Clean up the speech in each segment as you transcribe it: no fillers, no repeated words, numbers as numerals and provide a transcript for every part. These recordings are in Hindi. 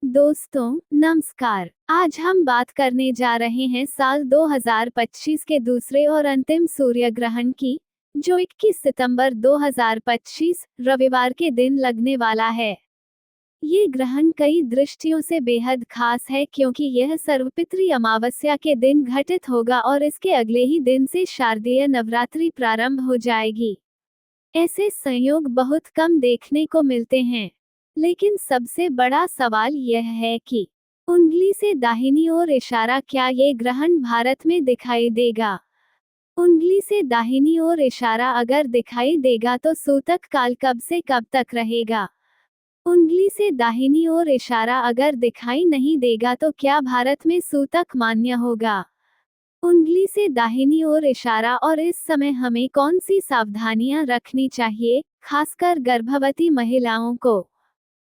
दोस्तों नमस्कार। आज हम बात करने जा रहे हैं साल 2025 के दूसरे और अंतिम सूर्य ग्रहण की, जो 21 सितंबर 2025 रविवार के दिन लगने वाला है। ये ग्रहण कई दृष्टियों से बेहद खास है क्योंकि यह सर्वपितृ अमावस्या के दिन घटित होगा और इसके अगले ही दिन से शारदीय नवरात्रि प्रारंभ हो जाएगी। ऐसे संयोग बहुत कम देखने को मिलते हैं, लेकिन सबसे बड़ा सवाल यह है कि उंगली से दाहिनी ओर इशारा, क्या ये ग्रहण भारत में दिखाई देगा? उंगली से दाहिनी ओर इशारा अगर दिखाई देगा तो सूतक काल कब से कब तक रहेगा? उंगली से दाहिनी ओर इशारा अगर दिखाई नहीं देगा तो क्या भारत में सूतक मान्य होगा? उंगली से दाहिनी ओर इशारा और इस समय हमें कौन सी सावधानियां रखनी चाहिए, खासकर गर्भवती महिलाओं को?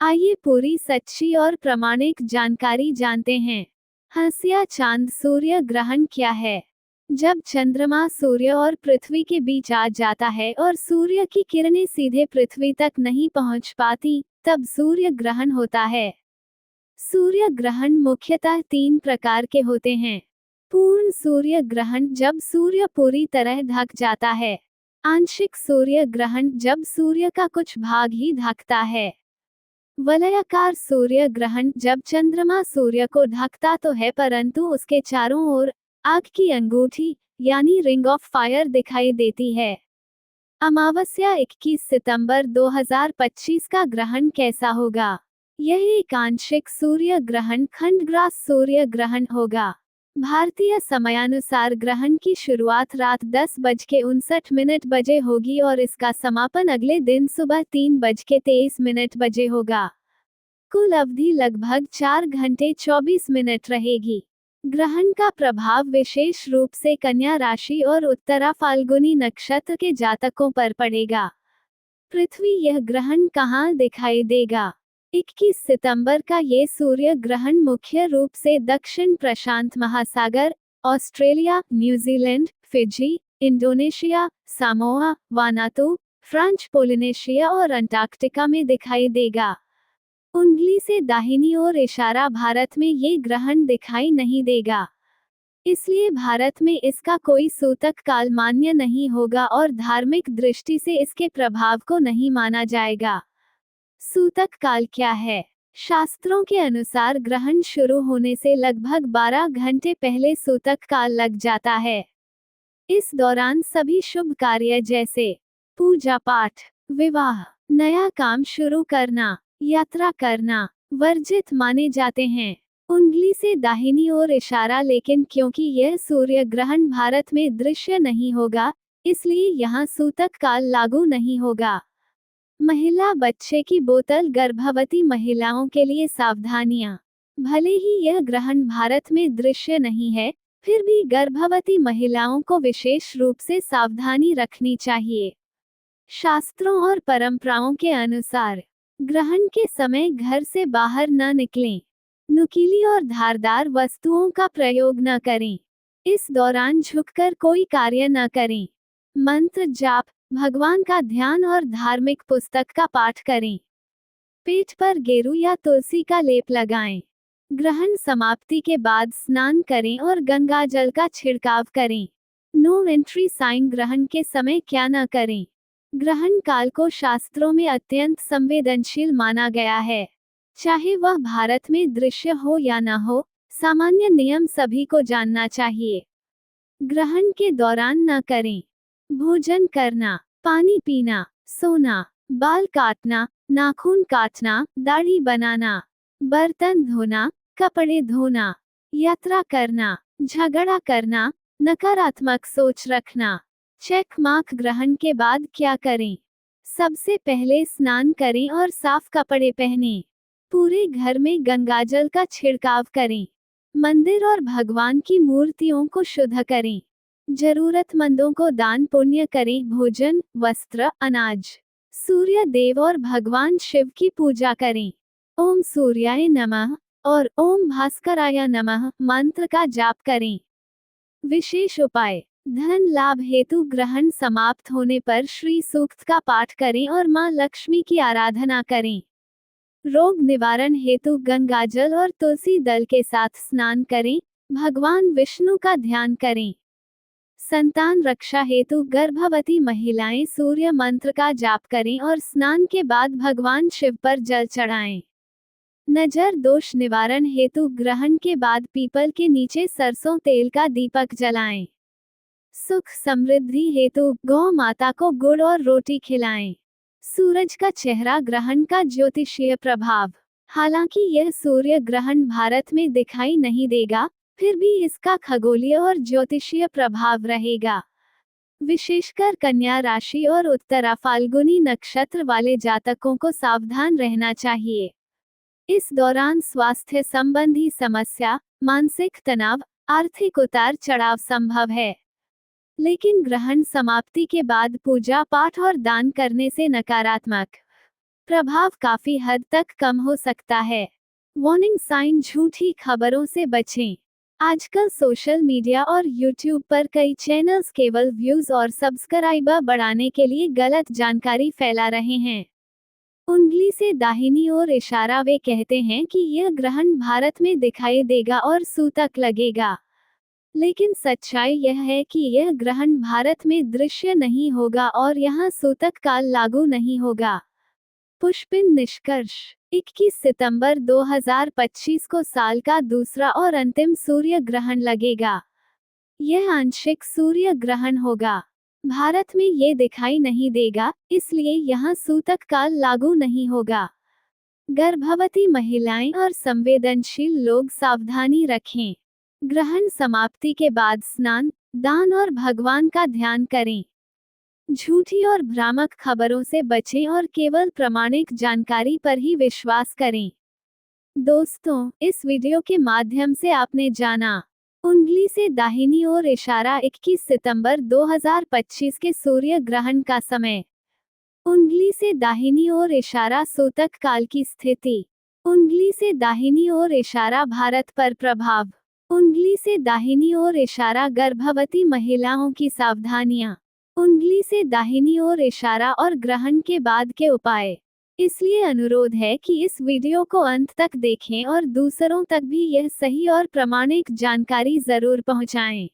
आइए पूरी सच्ची और प्रामाणिक जानकारी जानते हैं। हंसिया चांद सूर्य ग्रहण क्या है? जब चंद्रमा सूर्य और पृथ्वी के बीच आ जाता है और सूर्य की किरणें सीधे पृथ्वी तक नहीं पहुंच पाती, तब सूर्य ग्रहण होता है। सूर्य ग्रहण मुख्यतः 3 प्रकार के होते हैं। पूर्ण सूर्य ग्रहण, जब सूर्य पूरी तरह ढक जाता है। आंशिक सूर्य ग्रहण, जब सूर्य का कुछ भाग ही ढकता है। वलयाकार सूर्य ग्रहण, जब चंद्रमा सूर्य को ढकता तो है परंतु उसके चारों ओर आग की अंगूठी यानी रिंग ऑफ फायर दिखाई देती है। अमावस्या 21 सितंबर 2025 का ग्रहण कैसा होगा? यह एक आंशिक सूर्य ग्रहण, खंडग्रास सूर्य ग्रहण होगा। भारतीय समयानुसार ग्रहण की शुरुआत रात 10:59 बजे होगी और इसका समापन अगले दिन सुबह 3:23 बजे होगा। कुल अवधि लगभग 4 घंटे 24 मिनट रहेगी। ग्रहण का प्रभाव विशेष रूप से कन्या राशि और उत्तरा फाल्गुनी नक्षत्र के जातकों पर पड़ेगा। पृथ्वी यह ग्रहण कहाँ दिखाई देगा? 21 सितंबर का ये सूर्य ग्रहण मुख्य रूप से दक्षिण प्रशांत महासागर, Australia, New Zealand, Fiji, Indonesia, Samoa, Vanuatu, French Polynesia और अंटार्कटिका में दिखाई देगा। उंगली से दाहिनी ओर इशारा, भारत में ये ग्रहण दिखाई नहीं देगा, इसलिए भारत में इसका कोई सूतक काल मान्य नहीं होगा और धार्मिक दृष्टि से इसके प्रभाव को नहीं माना जाएगा। सूतक काल क्या है? शास्त्रों के अनुसार ग्रहण शुरू होने से लगभग 12 घंटे पहले सूतक काल लग जाता है। इस दौरान सभी शुभ कार्य जैसे पूजा पाठ, विवाह, नया काम शुरू करना, यात्रा करना वर्जित माने जाते हैं। उंगली से दाहिनी ओर इशारा, लेकिन क्योंकि यह सूर्य ग्रहण भारत में दृश्य नहीं होगा, इसलिए यहाँ सूतक काल लागू नहीं होगा। महिला बच्चे की बोतल, गर्भवती महिलाओं के लिए सावधानियां। भले ही यह ग्रहण भारत में दृश्य नहीं है, फिर भी गर्भवती महिलाओं को विशेष रूप से सावधानी रखनी चाहिए। शास्त्रों और परंपराओं के अनुसार ग्रहण के समय घर से बाहर न निकलें। नुकीली और धारदार वस्तुओं का प्रयोग न करें। इस दौरान झुककर कोई कार्य न करें। मंत्र जाप, भगवान का ध्यान और धार्मिक पुस्तक का पाठ करें। पेट पर गेरू या तुलसी का लेप लगाएं। ग्रहण समाप्ति के बाद स्नान करें और गंगा जल का छिड़काव करें। नो एंट्री साइन, ग्रहण के समय क्या न करें? ग्रहण काल को शास्त्रों में अत्यंत संवेदनशील माना गया है। चाहे वह भारत में दृश्य हो या न हो, सामान्य नियम सभी को जानना चाहिए। ग्रहण के दौरान न करें भोजन करना, पानी पीना, सोना, बाल काटना, नाखून काटना, दाढ़ी बनाना, बर्तन धोना, कपड़े धोना, यात्रा करना, झगड़ा करना, नकारात्मक सोच रखना। चेक मार्क, ग्रहण के बाद क्या करें? सबसे पहले स्नान करें और साफ कपड़े पहनें। पूरे घर में गंगाजल का छिड़काव करें। मंदिर और भगवान की मूर्तियों को शुद्ध करें। जरूरतमंदों को दान पुण्य करें। भोजन, वस्त्र, अनाज, सूर्य देव और भगवान शिव की पूजा करें। ओम सूर्याय नमः और ओम भास्कराय नमः मंत्र का जाप करें। विशेष उपाय: धन लाभ हेतु ग्रहण समाप्त होने पर श्री सूक्त का पाठ करें और मां लक्ष्मी की आराधना करें। रोग निवारण हेतु गंगाजल और तुलसी दल के साथ स्नान करें। भगवान विष्णु का ध्यान करें। संतान रक्षा हेतु गर्भवती महिलाएं सूर्य मंत्र का जाप करें और स्नान के बाद भगवान शिव पर जल चढ़ाएं। नजर दोष निवारण हेतु ग्रहण के बाद पीपल के नीचे सरसों तेल का दीपक जलाएं। सुख समृद्धि हेतु गौ माता को गुड़ और रोटी खिलाएं। सूरज का चेहरा ग्रहण का ज्योतिषीय प्रभाव। हालांकि यह सूर्य ग्रहण भारत में दिखाई नहीं देगा, फिर भी इसका खगोलीय और ज्योतिषीय प्रभाव रहेगा। विशेषकर कन्या राशि और उत्तरा फाल्गुनी नक्षत्र वाले जातकों को सावधान रहना चाहिए। इस दौरान स्वास्थ्य संबंधी समस्या, मानसिक तनाव, आर्थिक उतार चढ़ाव संभव है। लेकिन ग्रहण समाप्ति के बाद पूजा पाठ और दान करने से नकारात्मक प्रभाव काफी हद तक कम हो सकता है। वार्निंग साइन, झूठी खबरों से बचें। आजकल सोशल मीडिया और यूट्यूब पर कई चैनल्स केवल व्यूज और सब्सक्राइबर बढ़ाने के लिए गलत जानकारी फैला रहे हैं। उंगली से दाहिनी ओर इशारा, वे कहते हैं कि यह ग्रहण भारत में दिखाई देगा और सूतक लगेगा। लेकिन सच्चाई यह है कि यह ग्रहण भारत में दृश्य नहीं होगा और यहाँ सूतक काल लागू नहीं होगा। पुष्पिन निष्कर्ष, 21 सितंबर 2025 को साल का दूसरा और अंतिम सूर्य ग्रहण लगेगा। यह आंशिक सूर्य ग्रहण होगा। भारत में ये दिखाई नहीं देगा, इसलिए यहाँ सूतक काल लागू नहीं होगा। गर्भवती महिलाएं और संवेदनशील लोग सावधानी रखें। ग्रहण समाप्ति के बाद स्नान, दान और भगवान का ध्यान करें। झूठी और भ्रामक खबरों से बचें और केवल प्रामाणिक जानकारी पर ही विश्वास करें। दोस्तों, इस वीडियो के माध्यम से आपने जाना उंगली से दाहिनी ओर इशारा, 21 सितंबर 2025 के सूर्य ग्रहण का समय। उंगली से दाहिनी ओर इशारा, सूतक काल की स्थिति। उंगली से दाहिनी ओर इशारा, भारत पर प्रभाव। उंगली से दाहिनी ओर इशारा, गर्भवती महिलाओं की सावधानियां। उंगली से दाहिनी ओर इशारा और ग्रहण के बाद के उपाय। इसलिए अनुरोध है कि इस वीडियो को अंत तक देखें और दूसरों तक भी यह सही और प्रामाणिक जानकारी जरूर पहुंचाएं।